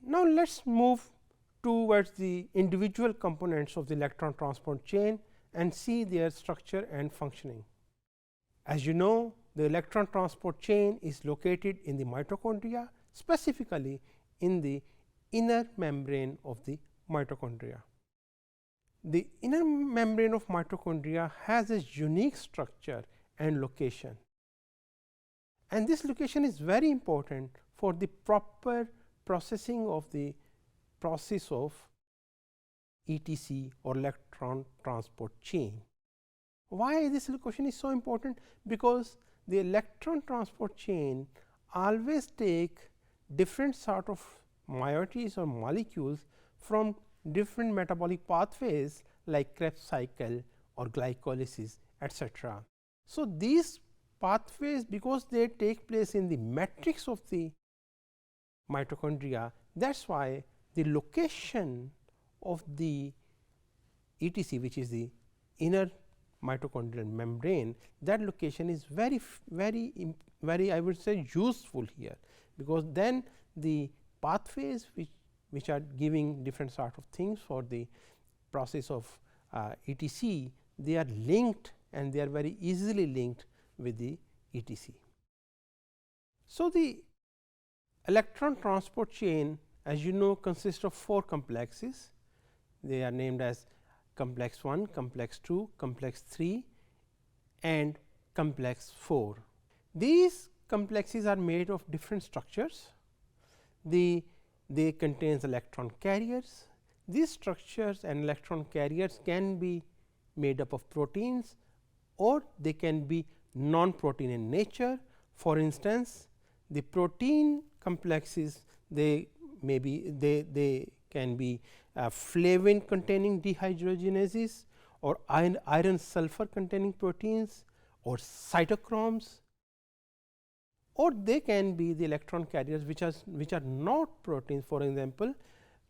Now, let us move towards the individual components of the electron transport chain and see their structure and functioning. As you know, the electron transport chain is located in the mitochondria, specifically in the inner membrane of the mitochondria. The inner membrane of mitochondria has a unique structure and location, and this location is very important for the proper processing of the process of ETC or electron transport chain. Why this location is so important? Because the electron transport chain always take different sort of moieties or molecules from different metabolic pathways like Krebs cycle or glycolysis, etc. So, these pathways, because they take place in the matrix of the mitochondria, that is why the location of the ETC, which is the inner mitochondrial membrane, that location is very I would say useful here, because then the pathways which are giving different sort of things for the process of ETC, they are linked and they are very easily linked with the ETC. So, the electron transport chain, as you know, consists of 4 complexes. They are named as complex 1, complex 2, complex 3 and complex 4. These complexes are made of different structures. They contains electron carriers. These structures and electron carriers can be made up of proteins, or they can be non-protein in nature. For instance, the protein complexes, they can be flavin containing dehydrogenases, or iron sulfur containing proteins, or cytochromes, or they can be the electron carriers which are not proteins, for example,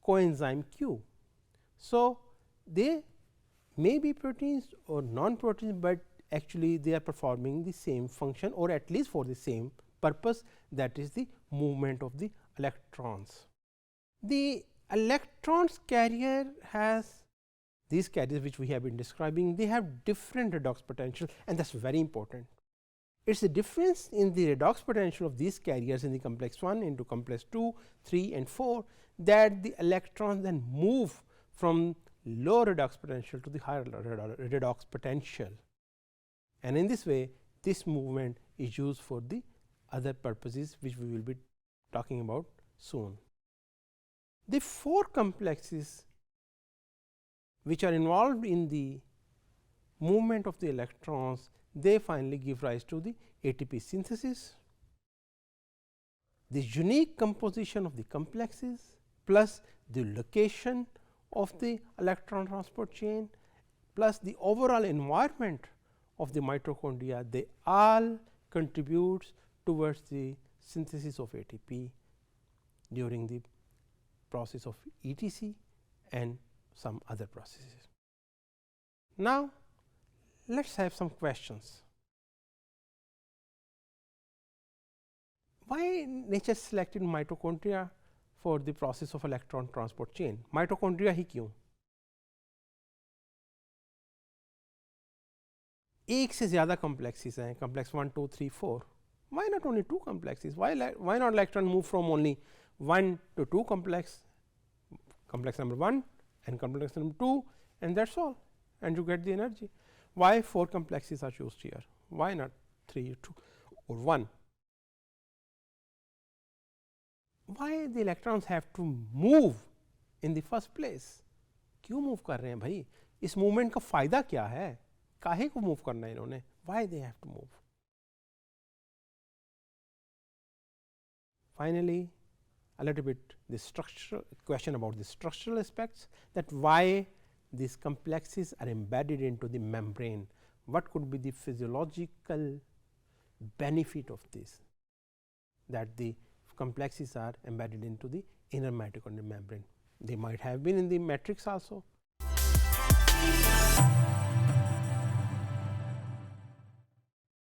coenzyme Q. So, they may be proteins or non-proteins, but actually they are performing the same function, or at least for the same purpose, that is the movement of the electrons. The electrons carrier has these carriers which we have been describing, they have different redox potential, and that is very important. It is the difference in the redox potential of these carriers in the complex 1 into complex 2, 3 and 4, that the electrons then move from low redox potential to the higher redox potential, and in this way this movement is used for the other purposes which we will be talking about soon. The 4 complexes which are involved in the movement of the electrons, they finally give rise to the ATP synthesis. The unique composition of the complexes plus the location of the electron transport chain plus the overall environment of the mitochondria, they all contributes towards the synthesis of ATP during the process of ETC and some other processes. Now, let us have some questions. Why nature selected mitochondria for the process of electron transport chain? Mitochondria ही क्यों? एक से ज़्यादा complexes हैं, complex 1, 2, 3, 4. Why not only 2 complexes? Why not electron move from only 1 to 2 complex number 1 and complex number 2, and that is all, and you get the energy. Why 4 complexes are used here? Why not 3, 2 or 1? Why the electrons have to move in the first place? क्यों move कर रहे हैं भाई? इस movement का फायदा क्या है? काहे को move करना है इन्होंने? Why they have to move? Finally, a little bit the structure question about the structural aspects, that why these complexes are embedded into the membrane. What could be the physiological benefit of this, that the complexes are embedded into the inner mitochondrial membrane? They might have been in the matrix also. you.